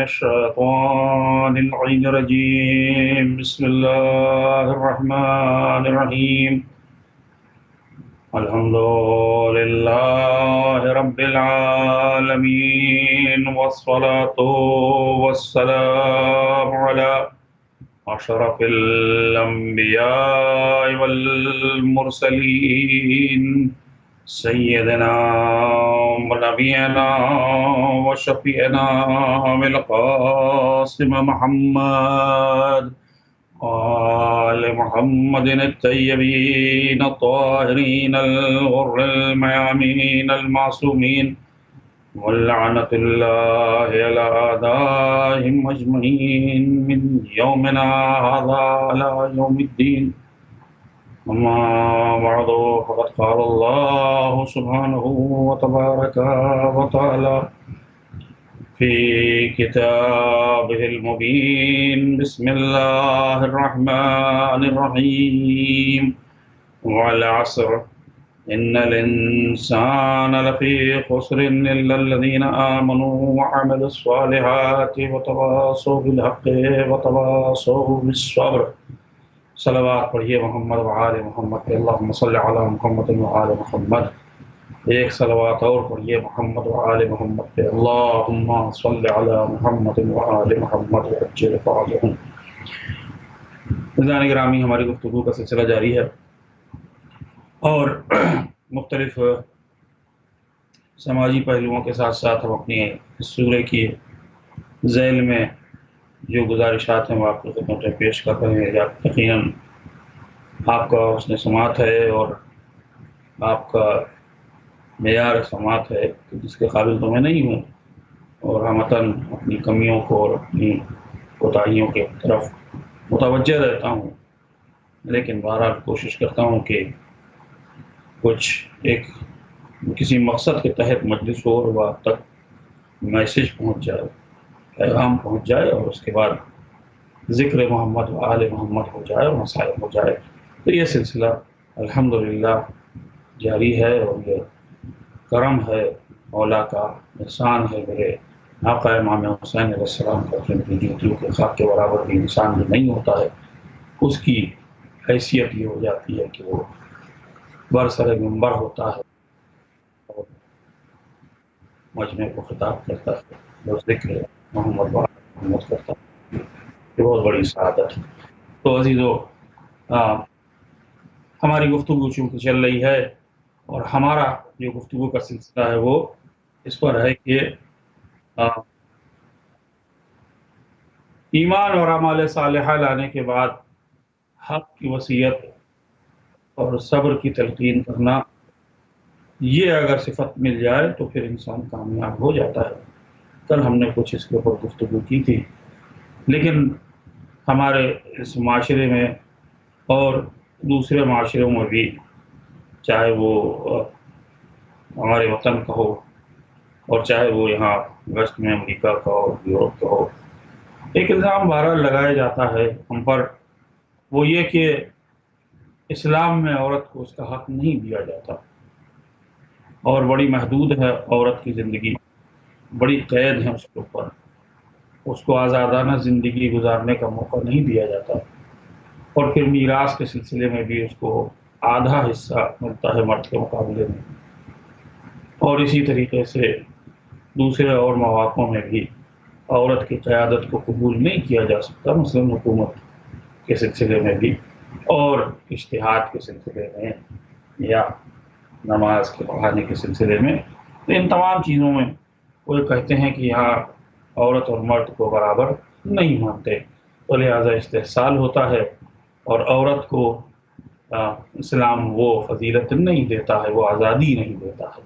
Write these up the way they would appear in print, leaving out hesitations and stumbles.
الشيطان اللعين الرجيم. بسم الله الرحمن الرحيم. الحمد لله رب العالمين، والصلاة والسلام على أشرف الأنبياء والمرسلين، سيدنا ونبينا وشفيعنا القاسم محمد آل محمد الطيبين الطاهرين الغر الميامين المعصومين، ولعنة الله على أعدائهم أجمعين من يومنا هذا إلى يوم الدين. أما بعد، فقد قال الله سبحانه وتبارك وتعالى في كتابه المبين. بسم الله الرحمن الرحيم. والعصر إن الإنسان لفي خسر إلا الذين آمنوا وعملوا الصالحات وتواصوا بالحق وتواصوا بالصبر. صلوات پڑھیے محمد وآل محمد پہ، اللہم صلی علی محمد وآل محمد. ایک صلوات اور پڑھیے محمد وآل محمد پہ، اللہم صلی علی محمد وآل محمد وعجل فرجهم. عزیزان گرامی، ہماری گفتگو کا سلسلہ جاری ہے اور مختلف سماجی پہلوؤں کے ساتھ ساتھ ہم اپنی اس سورہ کی ذیل میں جو گزارشات ہیں وہ آپ کی خدمت میں پیش کر رہے ہیں. یقیناً آپ کا حسن سماعت ہے اور آپ کا معیار سماعت ہے کہ جس کے قابل تو میں نہیں ہوں، اور ہمتاً اپنی کمیوں کو اور اپنی کوتاہیوں کے طرف متوجہ رہتا ہوں، لیکن بہرحال کوشش کرتا ہوں کہ کچھ ایک کسی مقصد کے تحت مجلس ہو اور وہ آپ تک میسج پہنچ جائے، پیغام پہنچ جائے، اور اس کے بعد ذکر محمد و آل محمد ہو جائے اور مسائل ہو جائے. تو یہ سلسلہ الحمدللہ جاری ہے، اور یہ کرم ہے مولا کا، احسان ہے میرے آقا امام حسین علیہ السلام کا، جن کی جوتیوں کے خاک کے برابر بھی انسان جو نہیں ہوتا ہے، اس کی حیثیت یہ ہو جاتی ہے کہ وہ برسر منبر ہوتا ہے اور مجمع کو خطاب کرتا ہے اور ذکر محمد و آل محمد کرتا ہے. یہ بہت بڑی سعادت ہے. تو عزیزو، ہماری گفتگو چونکہ چل رہی ہے اور ہمارا جو گفتگو کا سلسلہ ہے وہ اس پر ہے کہ ایمان اور اعمال صالحہ لانے کے بعد حق کی وصیت اور صبر کی تلقین کرنا، یہ اگر صفت مل جائے تو پھر انسان کامیاب ہو جاتا ہے. کل ہم نے کچھ اس کے اوپر گفتگو کی تھی، لیکن ہمارے اس معاشرے میں اور دوسرے معاشروں میں بھی، چاہے وہ ہمارے وطن کا ہو اور چاہے وہ یہاں ویسٹ میں امریکہ کا ہو، یورپ کا ہو، ایک الزام بہرحال لگایا جاتا ہے ہم پر، وہ یہ کہ اسلام میں عورت کو اس کا حق نہیں دیا جاتا اور بڑی محدود ہے عورت کی زندگی، بڑی قید ہے اس کے اوپر، اس کو آزادانہ زندگی گزارنے کا موقع نہیں دیا جاتا، اور پھر میراث کے سلسلے میں بھی اس کو آدھا حصہ ملتا ہے مرد کے مقابلے میں. اور اسی طریقے سے دوسرے اور مواقع میں بھی عورت کی قیادت کو قبول نہیں کیا جا سکتا، مثلاً حکومت کے سلسلے میں بھی، اور اجتہاد کے سلسلے میں، یا نماز کے پڑھانے کے سلسلے میں. تو ان تمام چیزوں میں وہ کہتے ہیں کہ یہاں عورت اور مرد کو برابر نہیں مانتے، تو لہٰذا استحصال ہوتا ہے اور عورت کو اسلام وہ فضیلت نہیں دیتا ہے، وہ آزادی نہیں دیتا ہے.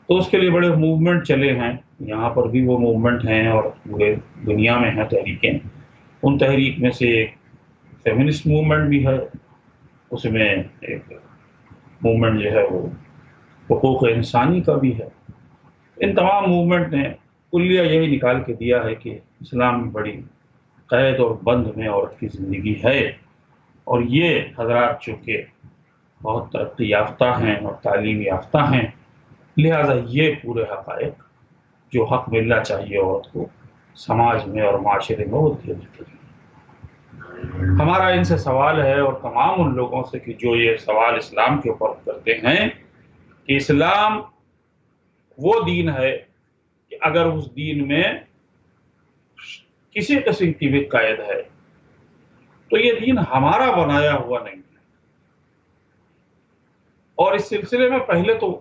تو اس کے لیے بڑے موومنٹ چلے ہیں، یہاں پر بھی وہ موومنٹ ہیں اور پورے دنیا میں ہیں تحریکیں. ان تحریک میں سے ایک فیمنسٹ موومنٹ بھی ہے، اس میں ایک موومنٹ جو ہے وہ حقوق انسانی کا بھی ہے. ان تمام موومنٹ نے کلیہ یہی نکال کے دیا ہے کہ اسلام میں بڑی قید اور بند میں عورت کی زندگی ہے، اور یہ حضرات چونکہ بہت ترقی یافتہ ہیں اور تعلیم یافتہ ہیں، لہٰذا یہ پورے حقائق جو حق ملنا چاہیے عورت کو سماج میں اور معاشرے میں وہ دے دیتے ہیں۔ ہمارا ان سے سوال ہے اور تمام ان لوگوں سے کہ جو یہ سوال اسلام کے اوپر کرتے ہیں کہ اسلام وہ دین ہے کہ اگر اس دین میں کسی قسم کی بھی قید ہے تو یہ دین ہمارا بنایا ہوا نہیں ہے۔ اور اس سلسلے میں پہلے تو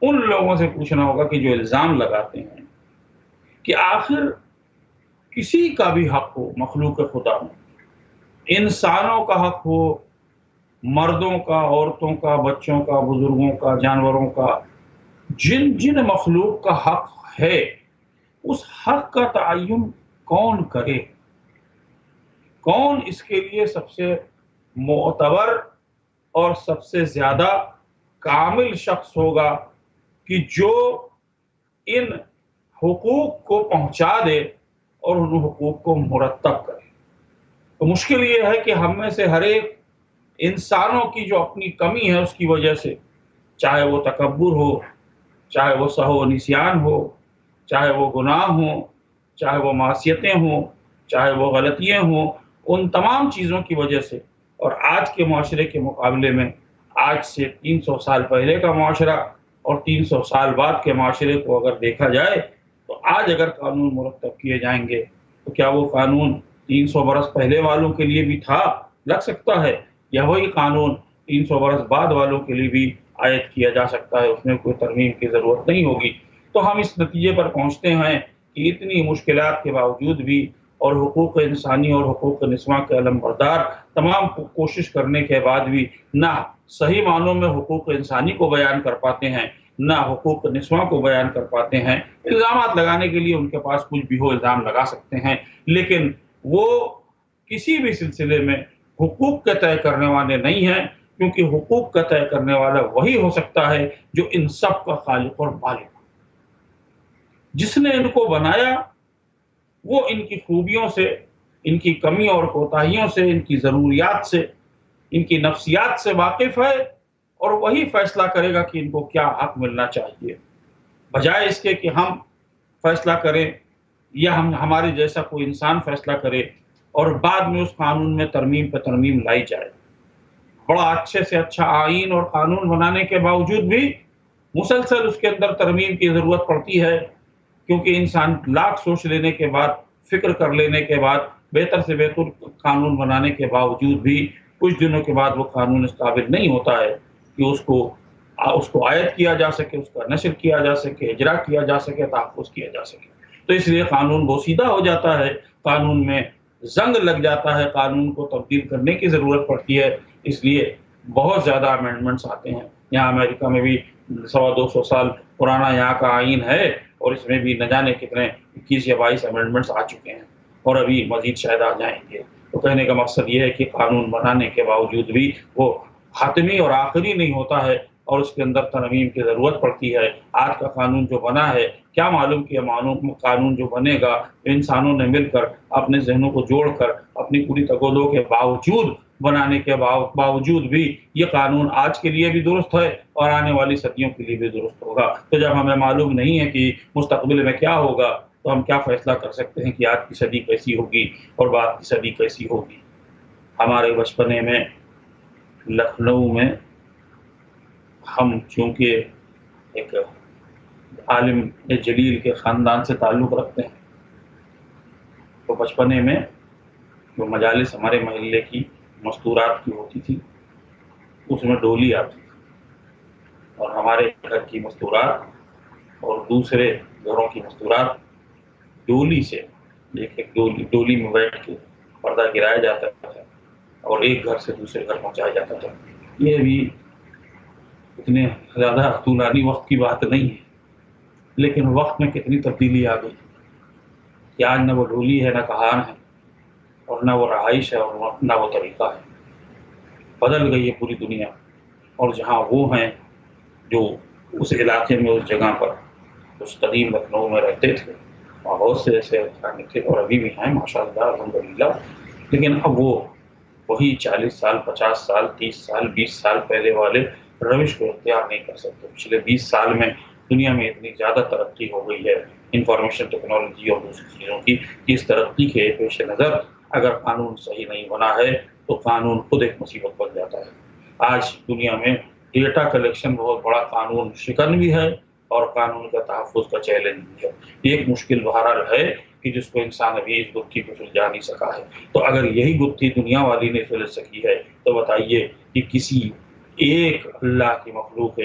ان لوگوں سے پوچھنا ہوگا کہ جو الزام لگاتے ہیں کہ آخر کسی کا بھی حق ہو مخلوق خدا میں، انسانوں کا حق ہو، مردوں کا، عورتوں کا، بچوں کا، بزرگوں کا، جانوروں کا، جن جن مخلوق کا حق ہے اس حق کا تعین کون کرے؟ کون اس کے لیے سب سے معتبر اور سب سے زیادہ کامل شخص ہوگا کہ جو ان حقوق کو پہنچا دے اور ان حقوق کو مرتب کرے؟ تو مشکل یہ ہے کہ ہم میں سے ہر ایک انسانوں کی جو اپنی کمی ہے اس کی وجہ سے، چاہے وہ تکبر ہو، چاہے وہ سہو و نسیان ہو، چاہے وہ گناہ ہوں، چاہے وہ معصیتیں ہوں، چاہے وہ غلطیاں ہوں، ان تمام چیزوں کی وجہ سے، اور آج کے معاشرے کے مقابلے میں آج سے 300 سال پہلے کا معاشرہ اور 300 سال بعد کے معاشرے کو اگر دیکھا جائے تو آج اگر قانون مرتب کیے جائیں گے تو کیا وہ قانون 300 برس پہلے والوں کے لیے بھی تھا؟ لگ سکتا ہے، یا وہی قانون 300 برس بعد والوں کے لیے بھی عائد کیا جا سکتا ہے، اس میں کوئی ترمیم کی ضرورت نہیں ہوگی۔ تو ہم اس نتیجے پر پہنچتے ہیں کہ اتنی مشکلات کے باوجود بھی اور حقوق انسانی اور حقوق نسواں کے علم بردار تمام کوشش کرنے کے بعد بھی نہ صحیح معنوں میں حقوق انسانی کو بیان کر پاتے ہیں، نہ حقوق نسواں کو بیان کر پاتے ہیں۔ الزامات لگانے کے لیے ان کے پاس کچھ بھی ہو الزام لگا سکتے ہیں، لیکن وہ کسی بھی سلسلے میں حقوق کے طے کرنے والے نہیں ہیں، کیونکہ حقوق کا طے کرنے والا وہی ہو سکتا ہے جو ان سب کا خالق اور مالک ہو۔ جس نے ان کو بنایا وہ ان کی خوبیوں سے، ان کی کمی اور کوتاہیوں سے، ان کی ضروریات سے، ان کی نفسیات سے واقف ہے، اور وہی فیصلہ کرے گا کہ ان کو کیا حق ملنا چاہیے، بجائے اس کے کہ ہم فیصلہ کریں یا ہمارے جیسا کوئی انسان فیصلہ کرے اور بعد میں اس قانون میں ترمیم پہ ترمیم لائی جائے۔ بڑا اچھے سے اچھا آئین اور قانون بنانے کے باوجود بھی مسلسل اس کے اندر ترمیم کی ضرورت پڑتی ہے، کیونکہ انسان لاکھ سوچ لینے کے بعد، فکر کر لینے کے بعد، بہتر سے بہتر قانون بنانے کے باوجود بھی کچھ دنوں کے بعد وہ قانون اس قابل نہیں ہوتا ہے کہ اس کو عائد کیا جا سکے، اس کا نشر کیا جا سکے، اجرا کیا جا سکے، تحفظ کیا جا سکے۔ تو اس لیے قانون بوسیدہ ہو جاتا ہے، قانون میں زنگ لگ جاتا ہے، قانون کو تبدیل کرنے کی ضرورت پڑتی ہے۔ اس لیے بہت زیادہ امینڈمنٹس آتے ہیں۔ یہاں امریکہ میں بھی 250 سال پرانا یہاں کا آئین ہے، اور اس میں بھی نہ جانے کتنے 21 یا 22 امینڈمنٹس آ چکے ہیں، اور ابھی مزید شاید آ جائیں گے۔ تو کہنے کا مقصد یہ ہے کہ قانون بنانے کے باوجود بھی وہ حتمی اور آخری نہیں ہوتا ہے، اور اس کے اندر ترمیم کی ضرورت پڑتی ہے۔ آج کا قانون جو بنا ہے، کیا معلوم کہ قانون جو بنے گا انسانوں نے مل کر اپنے ذہنوں کو جوڑ کر اپنی پوری تگودوں کے باوجود بنانے کے باوجود بھی یہ قانون آج کے لیے بھی درست ہے اور آنے والی صدیوں کے لیے بھی درست ہوگا۔ تو جب ہمیں معلوم نہیں ہے کہ مستقبل میں کیا ہوگا تو ہم کیا فیصلہ کر سکتے ہیں کہ آج کی صدی کیسی ہوگی اور بعد کی صدی کیسی ہوگی؟ ہمارے بچپنے میں لکھنؤ میں ہم چونکہ ایک عالم جلیل کے خاندان سے تعلق رکھتے ہیں، تو بچپنے میں جو مجالس ہمارے محلے کی مستورات کی ہوتی تھی اس میں ڈولی آتی تھی، اور ہمارے گھر کی مستورات اور دوسرے گھروں کی مستورات ڈولی سے ایک ڈولی میں بیٹھ کے پردہ گرایا جاتا تھا اور ایک گھر سے دوسرے گھر پہنچایا جاتا تھا۔ یہ بھی اتنے زیادہ طولانی وقت کی بات نہیں ہے، لیکن وقت میں کتنی تبدیلی آ گئی کہ آج نہ وہ ڈولی ہے، نہ کہان ہے، اور نہ وہ رہائش ہے، اور نہ وہ طریقہ ہے۔ بدل گئی ہے پوری دنیا، اور جہاں وہ ہیں جو اس علاقے میں، اس جگہ پر، اس قدیم لکھنؤ میں رہتے تھے، اور بہت سے ایسے افراد تھے اور ابھی بھی ہیں ماشاءاللہ الحمدللہ، لیکن اب وہ وہی 40 سال، 50 سال، 30 سال، 20 سال پہلے والے روش کو اختیار نہیں کر سکتے۔ پچھلے 20 سال میں دنیا میں اتنی زیادہ ترقی ہو گئی ہے انفارمیشن ٹیکنالوجی اور دوسری چیزوں کی کہ اس ترقی کے پیش نظر اگر قانون صحیح نہیں بنا ہے تو قانون خود ایک مصیبت بن جاتا ہے۔ آج دنیا میں ڈیٹا کلیکشن بہت بڑا قانون شکن بھی ہے اور قانون کا تحفظ کا چیلنج بھی ہے۔ یہ ایک مشکل بہرحال ہے کہ جس کو انسان ابھی اس گتھی کو سلجھا نہیں سکا ہے۔ تو اگر یہی گتھی دنیا والی نے سلجھ سکی ہے تو بتائیے کہ کسی ایک اللہ کی مخلوق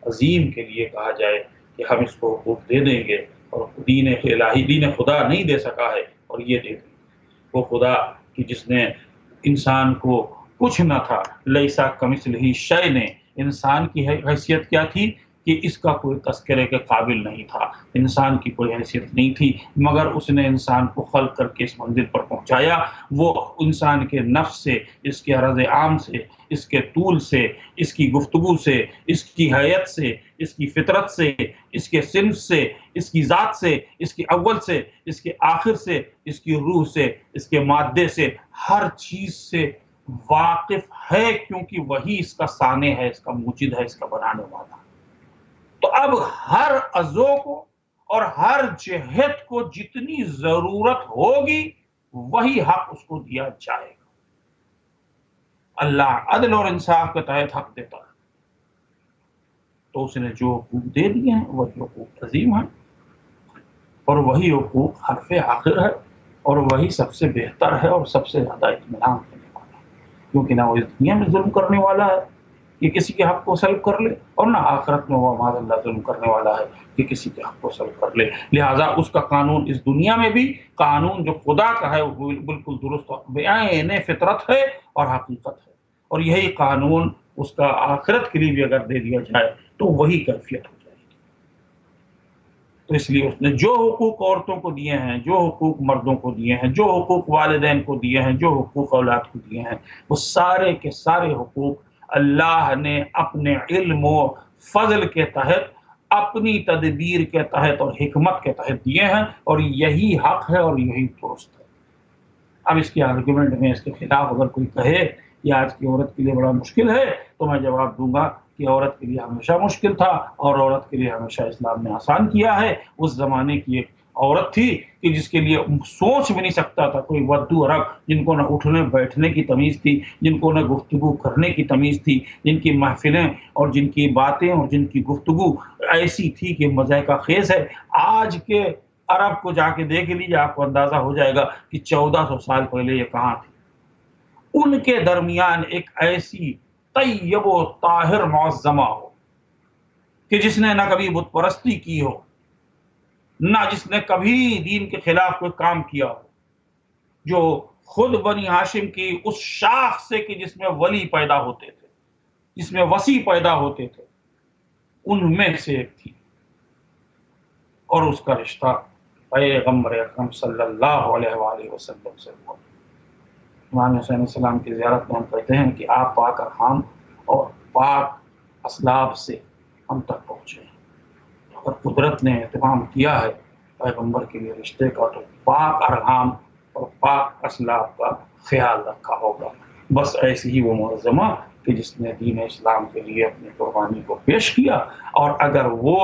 عظیم کے لیے کہا جائے کہ ہم اس کو حقوق دے دیں گے، اور دین الہی دین خدا نہیں دے سکا ہے اور یہ دے دیں گے۔ وہ خدا کہ جس نے انسان کو کچھ نہ تھا، لیسا کمثلہ شیء نے انسان کی حیثیت کیا تھی کہ اس کا کوئی تذکرے کے قابل نہیں تھا، انسان کی کوئی حیثیت نہیں تھی، مگر اس نے انسان کو خلق کر کے اس منزل پر پہنچایا۔ وہ انسان کے نفس سے، اس کے عرض عام سے، اس کے طول سے، اس کی گفتگو سے، اس کی حیت سے، اس کی فطرت سے، اس کے صنف سے، اس کی ذات سے، اس کے اول سے، اس کے آخر سے، اس کی روح سے، اس کے مادے سے، ہر چیز سے واقف ہے، کیونکہ وہی اس کا صانع ہے، اس کا موجد ہے، اس کا بنانے والا۔ تو اب ہر عضو کو اور ہر جہت کو جتنی ضرورت ہوگی وہی حق اس کو دیا جائے گا۔ اللہ عدل اور انصاف کے تحت حق دیتا ہے، تو اس نے جو حقوق دے دیے ہیں وہی حقوق عظیم ہیں، اور وہی حقوق حرف آخر ہے، اور وہی سب سے بہتر ہے اور سب سے زیادہ اطمینان دینے والا ہے، کیونکہ نہ وہ اس دنیا میں ظلم کرنے والا ہے کہ کسی کے حق کو سلب کر لے، اور نہ آخرت میں وہ معاذ اللہ ظلم کرنے والا ہے کہ کسی کے حق کو سلب کر لے۔ لہٰذا اس کا قانون اس دنیا میں بھی، قانون جو خدا کا ہے وہ بالکل درست بعین فطرت ہے اور حقیقت ہے، اور یہی قانون اس کا آخرت کے لیے بھی اگر دے دیا جائے تو وہی کیفیت ہو جائے گی۔ تو اس لیے اس نے جو حقوق عورتوں کو دیے ہیں، جو حقوق مردوں کو دیے ہیں، جو حقوق والدین کو دیے ہیں، جو حقوق اولاد کو دیے ہیں، وہ سارے کے سارے حقوق اللہ نے اپنے علم و فضل کے تحت، اپنی تدبیر کے تحت اور حکمت کے تحت دیے ہیں، اور یہی حق ہے اور یہی درست ہے۔ اب اس کے آرگومنٹ میں اس کے خلاف اگر کوئی کہے یہ آج کی عورت کے لیے بڑا مشکل ہے، تو میں جواب دوں گا کہ عورت کے لیے ہمیشہ مشکل تھا، اور عورت کے لیے ہمیشہ اسلام نے آسان کیا ہے۔ اس زمانے کی ایک عورت تھی کہ جس کے لیے سوچ بھی نہیں سکتا تھا کوئی ودو عرب، جن کو نہ اٹھنے بیٹھنے کی تمیز تھی، جن کو نہ گفتگو کرنے کی تمیز تھی، جن کی محفلیں اور جن کی باتیں اور جن کی گفتگو ایسی تھی کہ مزہ کا خیز ہے۔ آج کے عرب کو جا کے دیکھ لیجیے، آپ کو اندازہ ہو جائے گا کہ 1400 سال پہلے یہ کہاں تھی۔ ان کے درمیان ایک ایسی طیب و طاہر معظمہ ہو کہ جس نے نہ کبھی بت پرستی کی ہو، نہ جس نے کبھی دین کے خلاف کوئی کام کیا ہو، جو خود بنی ہاشم کی اس شاخ سے کہ جس میں ولی پیدا ہوتے تھے، جس میں وصی پیدا ہوتے تھے، ان میں سے ایک تھی، اور اس کا رشتہ پیغمبر اکرم صلی اللہ علیہ وآلہ وسلم سے ہوا۔ امام حسین علیہ السلام کی زیارت میں ہم کہتے ہیں کہ آپ پاک ارحام اور پاک اسلاب سے ہم تک پہنچے ہیں۔ اگر قدرت نے اہتمام کیا ہے پیغمبر کے لیے رشتے کا، تو پاک ارحام اور پاک اسلاب کا خیال رکھا ہوگا۔ بس ایسی ہی وہ معظمہ کہ جس نے دین اسلام کے لیے اپنی قربانی کو پیش کیا، اور اگر وہ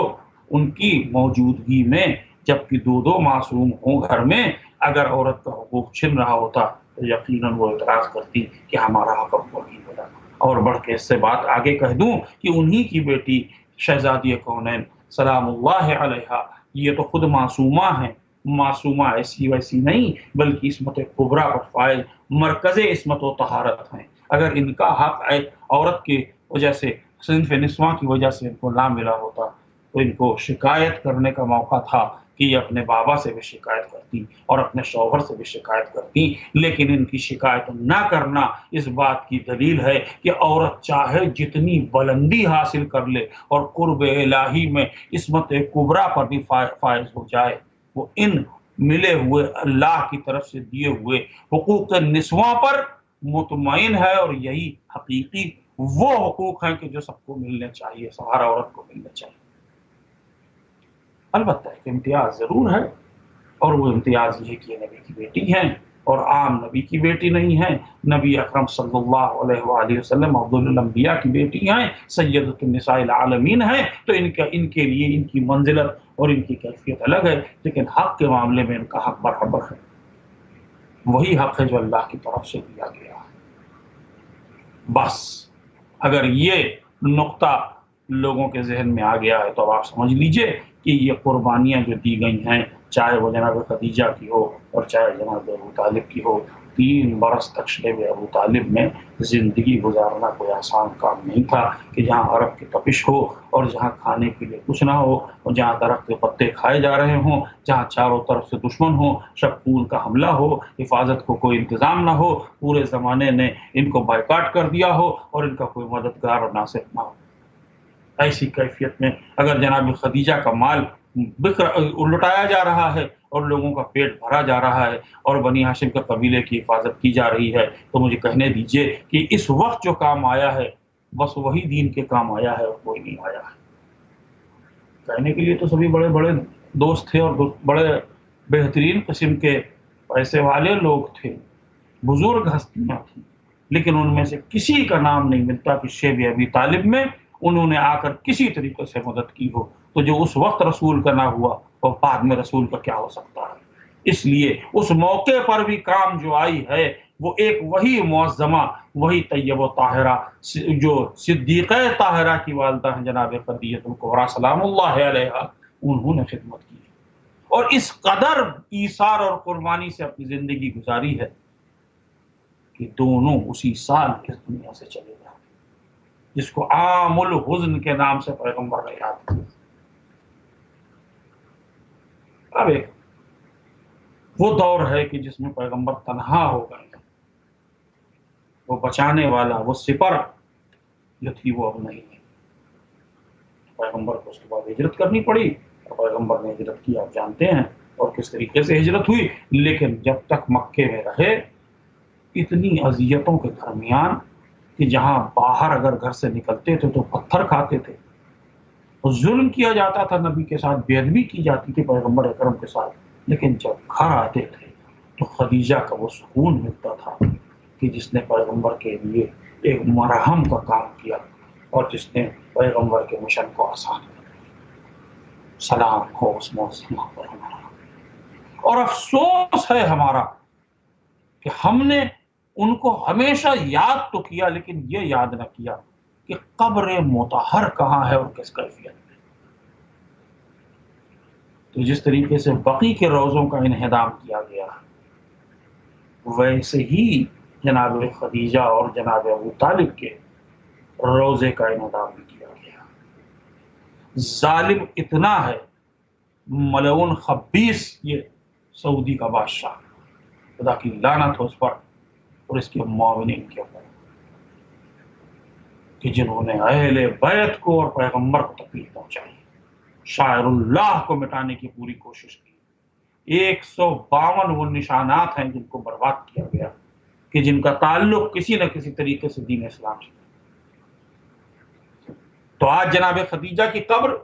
ان کی موجودگی میں، جبکہ دو معصوم ہوں گھر میں، اگر عورت کا حقوق چھن رہا ہوتا تو یقیناً وہ اعتراض کرتی کہ ہمارا حق کو نہیں ملا۔ اور بڑھ کے اس سے بات آگے کہہ دوں کہ انہی کی بیٹی شہزادی کونین سلام اللہ علیہا، یہ تو خود معصومہ ہیں، معصومہ ایسی ویسی نہیں بلکہ عصمت کبریٰ پر فائز مرکز عصمت و طہارت ہیں۔ اگر ان کا حق عورت کی وجہ سے، صنف نسواں کی وجہ سے ان کو نہ ملا ہوتا تو ان کو شکایت کرنے کا موقع تھا کہ یہ اپنے بابا سے بھی شکایت کرتی اور اپنے شوہر سے بھی شکایت کرتی، لیکن ان کی شکایت نہ کرنا اس بات کی دلیل ہے کہ عورت چاہے جتنی بلندی حاصل کر لے اور قرب الہی میں عصمت کبریٰ پر بھی فائز ہو جائے، وہ ان ملے ہوئے اللہ کی طرف سے دیے ہوئے حقوق نسواں پر مطمئن ہے، اور یہی حقیقی وہ حقوق ہیں کہ جو سب کو ملنے چاہیے، ہر عورت کو ملنے چاہیے۔ البتہ ایک امتیاز ضرور ہے، اور وہ امتیاز یہ کہ یہ نبی کی بیٹی ہیں، اور عام نبی کی بیٹی نہیں ہیں، نبی اکرم صلی اللہ علیہ وآلہ وسلم افضل الانبیاء کی بیٹی ہیں، سیدۃ النساء العالمین ہیں، تو ان کے لیے ان کی منزلت اور ان کی کیفیت الگ ہے، لیکن حق کے معاملے میں ان کا حق برابر ہے، وہی حق ہے جو اللہ کی طرف سے دیا گیا ہے۔ بس اگر یہ نقطہ لوگوں کے ذہن میں آ گیا ہے تو اب آپ سمجھ لیجئے کہ یہ قربانیاں جو دی گئی ہیں، چاہے وہ جناب خدیجہ کی ہو اور چاہے جناب ابو طالب کی ہو، 3 برس تک شیب ابو طالب میں زندگی گزارنا کوئی آسان کام نہیں تھا، کہ جہاں عرب کی تپش ہو اور جہاں کھانے کے لیے کچھ نہ ہو اور جہاں درخت کے پتے کھائے جا رہے ہوں، جہاں چاروں طرف سے دشمن ہو، شکور کا حملہ ہو، حفاظت کو کوئی انتظام نہ ہو، پورے زمانے نے ان کو بائیکاٹ کر دیا ہو اور ان کا کوئی مددگار اور ناصر نہ ہو، ایسی کیفیت میں اگر جناب خدیجہ کا مال لٹایا جا رہا ہے اور لوگوں کا پیٹ بھرا جا رہا ہے اور بنی ہاشم کے قبیلے کی حفاظت کی جا رہی ہے، تو مجھے کہنے دیجئے کہ اس وقت جو کام آیا ہے بس وہی دین کے کام آیا ہے اور کوئی نہیں آیا ہے۔ کہنے کے لیے تو سبھی بڑے بڑے دوست تھے اور بڑے بہترین قسم کے پیسے والے لوگ تھے، بزرگ ہستیاں تھیں، لیکن ان میں سے کسی کا نام نہیں ملتا کہ شیب ابی طالب میں انہوں نے آ کر کسی طریقے سے مدد کی ہو، تو جو اس وقت رسول کا نہ ہوا اور بعد میں رسول کا کیا ہو سکتا ہے۔ اس لیے اس موقع پر بھی کام جو آئی ہے وہ ایک وہی معظمہ، وہی طیبہ طاہرہ جو صدیقہ طاہرہ کی والدہ ہیں جناب خدیجہ الکبریٰ سلام اللہ علیہا، انہوں نے خدمت کی اور اس قدر ایثار اور قربانی سے اپنی زندگی گزاری ہے کہ دونوں اسی سال اس دنیا سے چلے گئے، جس کو عام الحزن کے نام سے پیغمبر نے یاد کیا۔ اب ایک وہ دور ہے کہ جس میں پیغمبر تنہا ہو گئے ہیں، وہ بچانے والا، وہ سپر جو تھی وہ اب نہیں ہے، پیغمبر کو اس کے بعد ہجرت کرنی پڑی اور پیغمبر نے ہجرت کی، آپ جانتے ہیں اور کس طریقے سے ہجرت ہوئی، لیکن جب تک مکے میں رہے اتنی اذیتوں کے درمیان کہ جہاں باہر اگر گھر سے نکلتے تھے تو پتھر کھاتے تھے، ظلم کیا جاتا تھا، نبی کے ساتھ بے ادبی کی جاتی تھی پیغمبر اکرم کے ساتھ، لیکن جب گھر آتے تھے تو خدیجہ کا وہ سکون ملتا تھا کہ جس نے پیغمبر کے لیے ایک مرہم کا کام کیا اور جس نے پیغمبر کے مشن کو آسان کیا۔ سلام ہو اس موسم پر ہمارا، اور افسوس ہے ہمارا کہ ہم نے ان کو ہمیشہ یاد تو کیا لیکن یہ یاد نہ کیا کہ قبر مطہر کہاں ہے اور کس کیفیت میں۔ تو جس طریقے سے بقی کے روضوں کا انہدام کیا گیا ویسے ہی جناب خدیجہ اور جناب ابو طالب کے روضے کا انہدام بھی کیا گیا۔ ظالم اتنا ہے، ملعون خبیث یہ سعودی کا بادشاہ، خدا کی لعنت ہو اس پر اور اس کے معاونین کے اوپر، کہ جنہوں نے اہل بیت کو اور پیغمبر کو تکلیف پہنچائی، شاعر اللہ کو مٹانے کی پوری کوشش کی۔ 152 وہ نشانات ہیں جن کو برباد کیا گیا کہ جن کا تعلق کسی نہ کسی طریقے سے دین اسلام سے۔ تو آج جناب خدیجہ کی قبر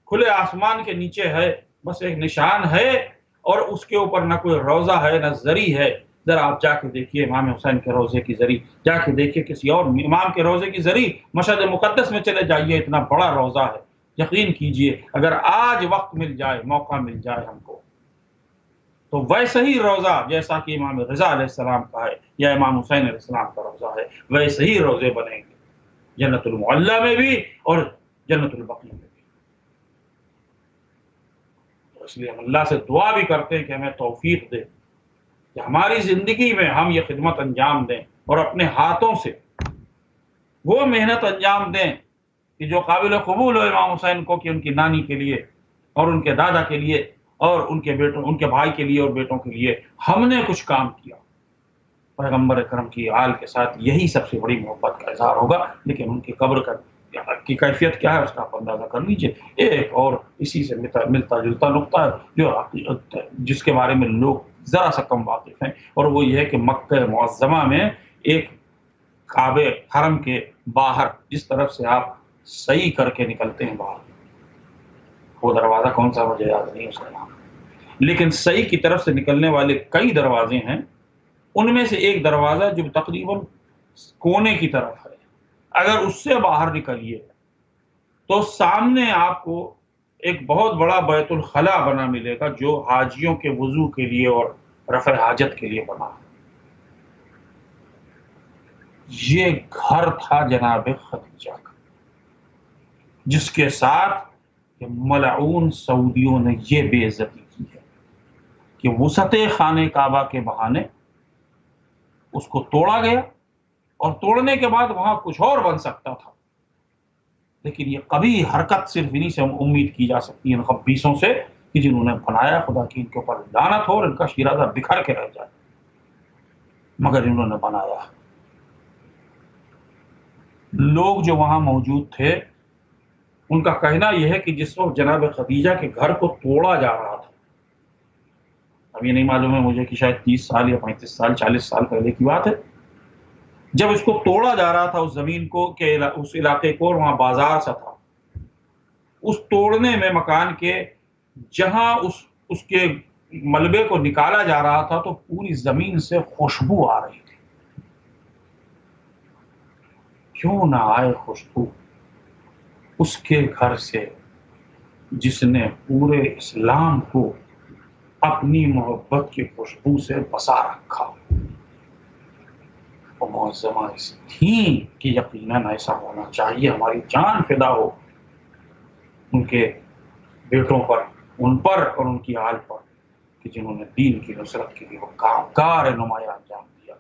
کھلے آسمان کے نیچے ہے، بس ایک نشان ہے اور اس کے اوپر نہ کوئی روضہ ہے نہ زری ہے۔ ذرا آپ جا کے دیکھیے امام حسین کے روضے کی زری، جا کے دیکھیے کسی اور امام کے روضے کی زری، مشہد مقدس میں چلے جائیے، اتنا بڑا روضہ ہے۔ یقین کیجئے اگر آج وقت مل جائے، موقع مل جائے ہم کو، تو ویسے ہی روضہ جیسا کہ امام رضا علیہ السلام کا ہے یا امام حسین علیہ السلام کا روضہ ہے، ویسے ہی روضے بنیں گے، جنت المعلی میں بھی اور جنت البقیع میں بھی۔ اس لیے ہم اللہ سے دعا بھی کرتے ہیں کہ ہمیں توفیق دے کہ ہماری زندگی میں ہم یہ خدمت انجام دیں اور اپنے ہاتھوں سے وہ محنت انجام دیں کہ جو قابل قبول ہو امام حسین کو، کہ ان کی نانی کے لیے اور ان کے دادا کے لیے اور ان کے بیٹوں، ان کے بھائی کے لیے اور بیٹوں کے لیے ہم نے کچھ کام کیا۔ پیغمبر اکرم کی آل کے ساتھ یہی سب سے بڑی محبت کا اظہار ہوگا، لیکن ان کی قبر کی کیفیت کیا ہے اس کا آپ اندازہ کر لیجئے۔ ایک اور اسی سے ملتا جلتا نقطہ ہے جو جس کے بارے میں لوگ ذرا سا کم واقف ہیں، اور وہ یہ ہے کہ مکہ معظمہ میں ایک کعبے حرم کے باہر جس طرف سے آپ صحیح کر کے نکلتے ہیں باہر، وہ دروازہ کون سا مجھے یاد نہیں اس کا نام، لیکن صحیح کی طرف سے نکلنے والے کئی دروازے ہیں، ان میں سے ایک دروازہ جو تقریباً کونے کی طرف ہے، اگر اس سے باہر نکلیے تو سامنے آپ کو ایک بہت بڑا بیت الخلاء بنا ملے گا، جو حاجیوں کے وضو کے لیے اور رفع حاجت کے لیے بنا ہے۔ یہ گھر تھا جناب خدیجہ کا، جس کے ساتھ ملعون سعودیوں نے یہ بے عزتی کی ہے کہ وسعت خانہ کعبہ کے بہانے اس کو توڑا گیا، اور توڑنے کے بعد وہاں کچھ اور بن سکتا تھا، لیکن یہ کبھی حرکت صرف انہی سے امید کی جا سکتی ہے، ان خبیثوں سے، کہ جنہوں نے بنایا، خدا کی ان کے اوپر لعنت ہو اور ان کا شیرازہ بکھر کے رہ جائے، مگر انہوں نے بنایا۔ لوگ جو وہاں موجود تھے ان کا کہنا یہ ہے کہ جس وقت جناب خدیجہ کے گھر کو توڑا جا رہا تھا، اب یہ نہیں معلوم ہے مجھے کہ شاید 30 سال یا 35 سال 40 سال پہلے کی بات ہے، جب اس کو توڑا جا رہا تھا اس زمین کو، کہ اس علاقے کو، اور وہاں بازار سا تھا، اس توڑنے میں مکان کے جہاں اس کے ملبے کو نکالا جا رہا تھا تو پوری زمین سے خوشبو آ رہی تھی۔ کیوں نہ آئے خوشبو اس کے گھر سے جس نے پورے اسلام کو اپنی محبت کی خوشبو سے بسا رکھا۔ وہ معظمہ ایسی تھیں کہ یقیناً ایسا ہونا چاہیے، ہماری جان فدا ہو ان کے بیٹوں پر، ان پر اور ان کی آل پر، کہ جنہوں نے دین کی نصرت کے لیے وہ کار نمایاں انجام دیا۔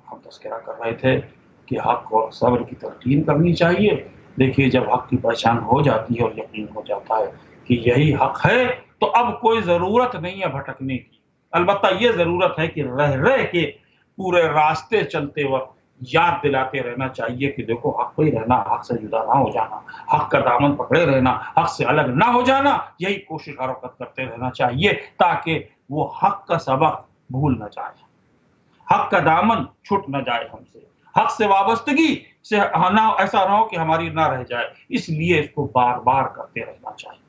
ہم تذکرہ کر رہے تھے کہ حق اور صبر کی تلقین کرنی چاہیے۔ دیکھیے جب حق کی پہچان ہو جاتی ہے اور یقین ہو جاتا ہے کہ یہی حق ہے، تو اب کوئی ضرورت نہیں ہے بھٹکنے کی۔ البتہ یہ ضرورت ہے کہ رہ کے پورے راستے چلتے وقت یاد دلاتے رہنا چاہیے کہ دیکھو حق پہ ہی رہنا، حق سے جدا نہ ہو جانا، حق کا دامن پکڑے رہنا، حق سے الگ نہ ہو جانا، یہی کوشش ہر وقت کرتے رہنا چاہیے، تاکہ وہ حق کا سبق بھول نہ جائے، حق کا دامن چھٹ نہ جائے ہم سے، حق سے وابستگی سے ایسا نہ ہو کہ ہماری نہ رہ جائے۔ اس لیے اس کو بار بار کرتے رہنا چاہیے،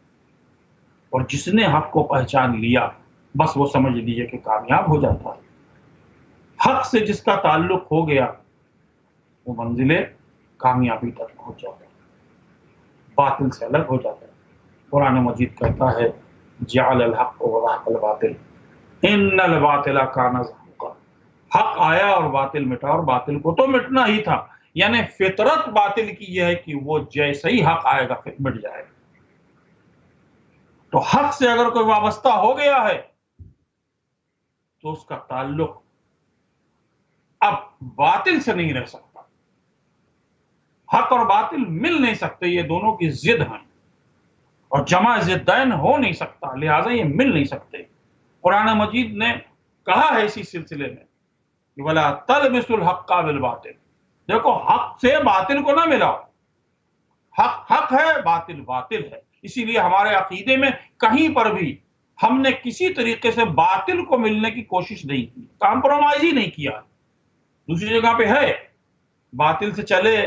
اور جس نے حق کو پہچان لیا بس وہ سمجھ لیجیے کہ کامیاب ہو جاتا ہے۔ حق سے جس کا تعلق ہو گیا وہ منزل کامیابی تک پہنچ جاتا ہے، باطل سے الگ ہو جاتا ہے۔ قرآن مجید کہتا ہے جعل الحق وضحق الباطل ان الباطل کان زہوقا، حق آیا اور باطل مٹا، اور باطل کو تو مٹنا ہی تھا، یعنی فطرت باطل کی یہ ہے کہ وہ جیسے ہی حق آئے گا پھر مٹ جائے گا۔ تو حق سے اگر کوئی وابستہ ہو گیا ہے تو اس کا تعلق اب باطل سے نہیں رہ سکتا، حق اور باطل مل نہیں سکتے، یہ دونوں کی ضد ہیں، اور جمع ضدین ہو نہیں سکتا، لہٰذا یہ مل نہیں سکتے۔ قرآن مجید نے کہا ہے اسی سلسلے میں کہ وَلَا تَلْبِسُوا الْحَقَّ بِالْبَاطِلِ، دیکھو حق سے باطل کو نہ ملاؤ، حق حق ہے، باطل باطل ہے۔ اسی لیے ہمارے عقیدے میں کہیں پر بھی ہم نے کسی طریقے سے باطل کو ملنے کی کوشش نہیں کی، کمپرومائز ہی نہیں کیا۔ دوسری جگہ پہ ہے باطل سے چلے،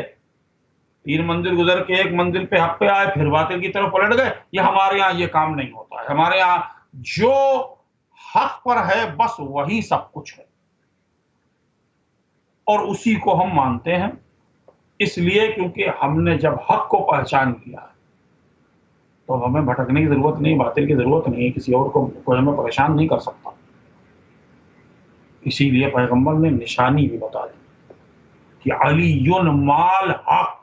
3 منزل گزر کے ایک منزل پہ حق پہ آئے، پھر باطل کی طرف پلٹ گئے، یہ ہمارے یہاں یہ کام نہیں ہوتا ہے۔ ہمارے یہاں جو حق پر ہے بس وہی سب کچھ ہے، اور اسی کو ہم مانتے ہیں، اس لیے کیونکہ ہم نے جب حق کو پہچان لیا تو ہمیں بھٹکنے کی ضرورت نہیں، باطل کی ضرورت نہیں، کسی اور کو کوئی ہمیں پریشان نہیں کر سکتا۔ اسی لیے پیغمبر نے نشانی بھی بتا دی کہ علی مال حق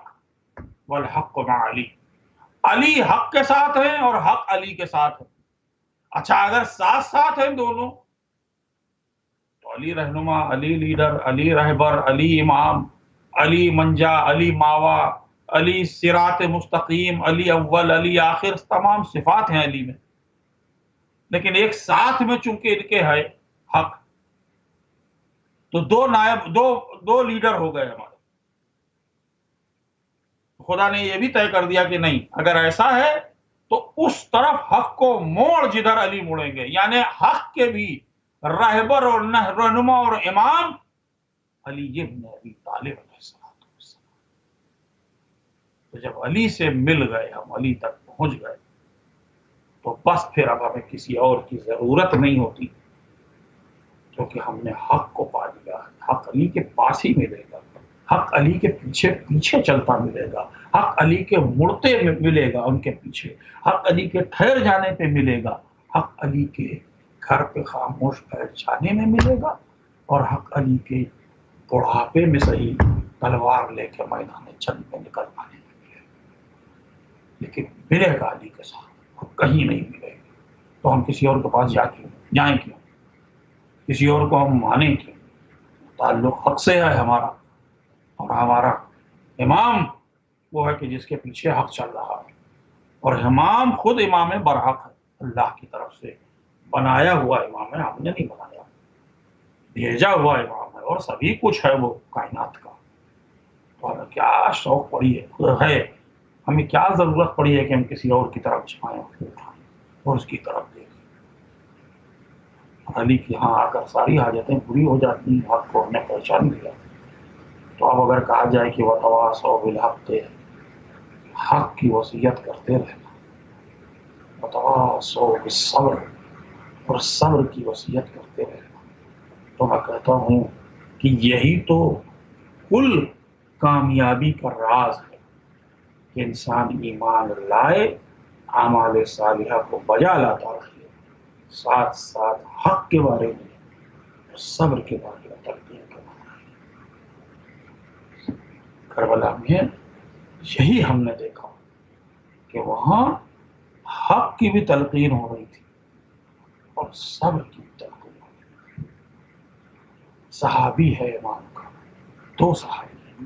والحق مع علی، علی حق کے ساتھ ہیں اور حق علی کے ساتھ ہے۔ اچھا اگر ساتھ ساتھ ہیں دونوں تو علی رہنما، علی لیڈر، علی رہبر، علی امام، علی منجا، علی ماوا، علی صراط مستقیم، علی اول، علی آخر، تمام صفات ہیں علی میں، لیکن ایک ساتھ میں چونکہ ان کے ہے حق، تو دو لیڈر ہو گئے ہمارے۔ خدا نے یہ بھی طے کر دیا کہ نہیں، اگر ایسا ہے تو اس طرف حق کو موڑ جدھر علی مڑیں گے، یعنی حق کے بھی رہبر اور رہنما اور امام علی ابن ابی طالب علیہ السلام۔ تو جب علی سے مل گئے، ہم علی تک پہنچ گئے، تو بس پھر اب ہمیں کسی اور کی ضرورت نہیں ہوتی، کیونکہ ہم نے حق کو پا لیا ہے۔ حق علی کے پاس ہی ملے گا، حق علی کے پیچھے پیچھے چلتا ملے گا، حق علی کے مڑتے میں ملے گا، ان کے پیچھے حق علی کے ٹھہر جانے پہ ملے گا، حق علی کے گھر پہ خاموش بیٹھ جانے میں ملے گا، اور حق علی کے بڑھاپے میں صحیح تلوار لے کے میدان جنگ میں نکل آنے میں ملے گا، لیکن ملے گا علی کے ساتھ، اور کہیں نہیں ملے گا۔ تو ہم کسی اور کے پاس جائیں کیوں، کسی اور کو ہم مانیں کیوں؟ تعلق حق سے ہے ہمارا، اور ہمارا امام وہ ہے کہ جس کے پیچھے حق چل رہا ہے، اور امام خود امام برحق ہے، اللہ کی طرف سے بنایا ہوا امام ہے، ہم نے نہیں بنایا، بھیجا ہوا امام ہے، اور سبھی کچھ ہے وہ کائنات کا۔ تو ہمیں کیا شوق پڑی ہے، ہمیں کیا ضرورت پڑی ہے کہ ہم کسی اور کی طرف جھکائیں اور اس کی طرف دیکھیں۔ علی کی ہاں آ کر ساری حاجتیں پوری ہو جاتی ہیں، حق کو ہم نے پہچان لیا۔ تو اب اگر کہا جائے کہ وتواصوا بالحق، حق کی وصیت کرتے رہنا، وتواصوا بالصبر، اور صبر کی وصیت کرتے رہنا، تو میں کہتا ہوں کہ یہی تو کل کامیابی کا راز ہے کہ انسان ایمان لائے، اعمال صالحہ کو بجا لاتا رہے، ساتھ ساتھ حق کے بارے میں اور صبر کے بارے میں تلقین کرنا۔ کربلا میں یہی ہم نے دیکھا کہ وہاں حق کی بھی تلقین ہو رہی تھی اور صبر کی بھی تلقین ہو رہی تھی۔ صحابی ہے امام کا، دو صحابی ہیں۔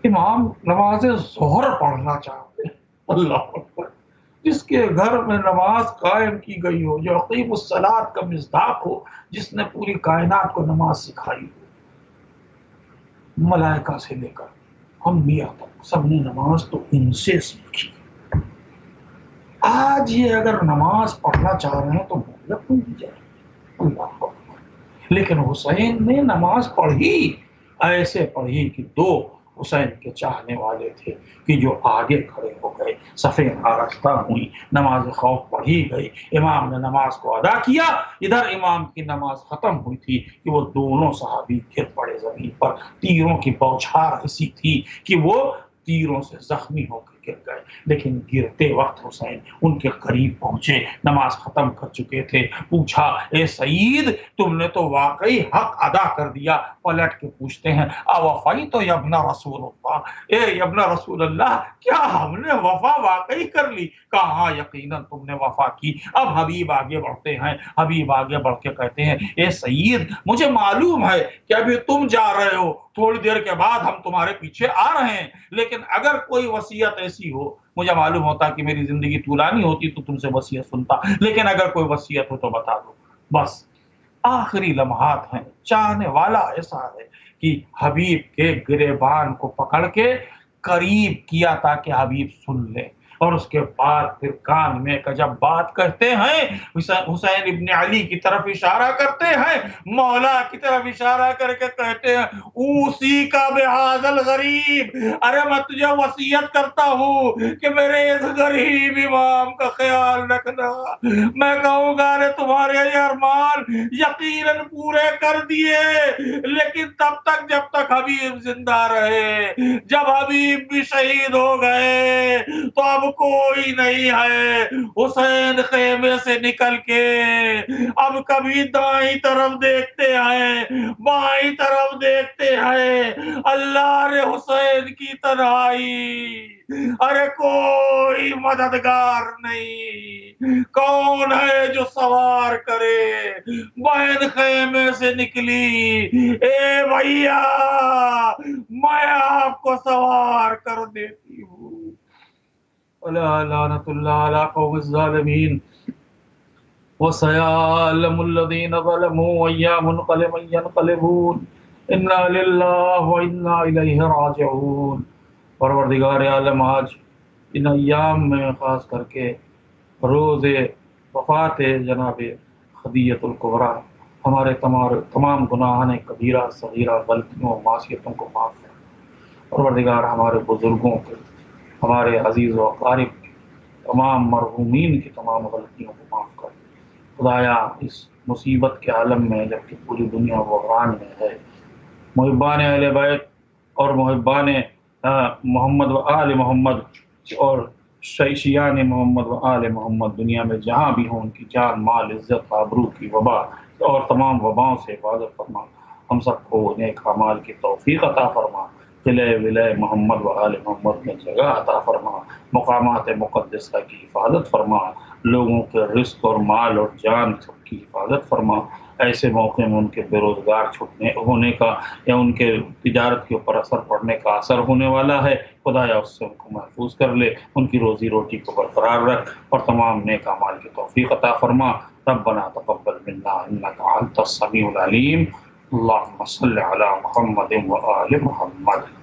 امام نماز ظہر پڑھنا چاہتے ہیں، اللہ اکبر، جس کے گھر میں نماز قائم کی گئی ہو، جو اقیم الصلاۃ کا مصداق ہو، جس نے پوری کائنات کو نماز سکھائی ہو، ملائکہ سے لے کر انبیاء تک سب نے نماز تو ان سے سیکھی۔ آج یہ اگر نماز پڑھنا چاہ رہے ہیں تو مہلت نہیں دی جائے، اللہ اکبر۔ لیکن حسین نے نماز پڑھی، ایسے پڑھی کہ دو حسین کے چاہنے والے تھے کہ جو آگے کھڑے ہو گئے، صفیں آراستہ ہوئی، نماز خوف پڑھی گئی، امام نے نماز کو ادا کیا، ادھر امام کی نماز ختم ہوئی تھی کہ وہ دونوں صحابی گر پڑے زمین پر، تیروں کی بوچھار ایسی تھی کہ وہ تیروں سے زخمی ہو کر گر گئے، لیکن گرتے وقت حسین ان کے قریب پہنچے، نماز ختم کر چکے تھے، پوچھا اے سعید تم نے تو واقعی حق ادا کر دیا۔ پلٹ کے پوچھتے ہیں اوفائی تو یبنا رسول اللہ، اے یبنا رسول اللہ کیا ہم نے وفا واقعی کر لی؟ کہا ہاں یقیناً تم نے وفا کی۔ اب حبیب آگے بڑھتے ہیں، حبیب آگے بڑھ کے کہتے ہیں اے سعید مجھے معلوم ہے کہ ابھی تم جا رہے ہو، تھوڑی دیر کے بعد ہم تمہارے پیچھے آ رہے ہیں، لیکن اگر کوئی وصیت ایسی ہو، مجھے معلوم ہوتا کہ میری زندگی طولانی ہوتی تو تم سے وصیت سنتا، لیکن اگر کوئی وصیت ہو تو بتا دو۔ بس آخری لمحات ہیں، چاہنے والا ایسا ہے کہ حبیب کے گریبان کو پکڑ کے قریب کیا تاکہ حبیب سن لے، اور اس کے بعد پھر کان میں جب بات کہتے ہیں، حسین ابن علی کی طرف اشارہ کرتے ہیں، مولا کی طرف اشارہ کر کے کہتے ہیں اوسی کا بہذا الغریب، ارے میں تجھے وصیت کرتا ہوں کہ میرے اس غریب امام کا خیال رکھنا، میں کہوں گا ارے تمہارے یہ ارمان یقیناً پورے کر دیے، لیکن تب تک جب تک حبیب زندہ رہے، جب حبیب بھی شہید ہو گئے تو اب کوئی نہیں ہے۔ حسین خیمے سے نکل کے اب کبھی دائیں طرف دیکھتے ہیں، بائیں طرف دیکھتے ہیں، اللہ نے حسین کی تنہائی، ارے کوئی مددگار نہیں، کون ہے جو سوار کرے؟ بہن خیمے سے نکلی، اے بھیا میں آپ کو سوار کر دیتی ہوں، الا لعنت اللہ علی قوم الظالمین، وسيعلم الذين ظلموا أي منقلب ينقلبون إنا لله وإنا إليه راجعون۔ پروردگار عالم آج ان ایام میں خاص کر کے روز وفات جناب خدیجۃ الکبریٰ ہمارے تمام گناہان کبیرہ صغیرہ غلطیوں معصیتوں کو معاف کر، پروردگار ہمارے بزرگوں کے، ہمارے عزیز و اقارب تمام مرحومین کی تمام غلطیوں کو معاف کر۔ خدایا اس مصیبت کے عالم میں جبکہ پوری دنیا بحران میں ہے، محبان اہل بیت اور محبان محمد و آل محمد اور شیعان محمد و آل محمد دنیا میں جہاں بھی ہوں، ان کی جان، مال، عزت، آبرو کی وبا اور تمام وباؤں سے حفاظت فرما۔ ہم سب کو نیک اعمال کی توفیق عطا فرما، قلعہ ولائے محمد و آل محمد میں جگہ عطا فرما، مقامات مقدسہ کی حفاظت فرما، لوگوں کے رزق اور مال اور جان سب کی حفاظت فرما۔ ایسے موقع میں ان کے بے روزگار چھٹنے ہونے کا یا ان کے تجارت کے اوپر اثر پڑنے کا اثر ہونے والا ہے، خدایا اس سے ان کو محفوظ کر لے، ان کی روزی روٹی کو برقرار رکھ اور تمام نیک اعمال کی توفیق عطا فرما۔ ربنا تقبل منا انك انت السميع العليم، اللهم صل على محمد وآل محمد۔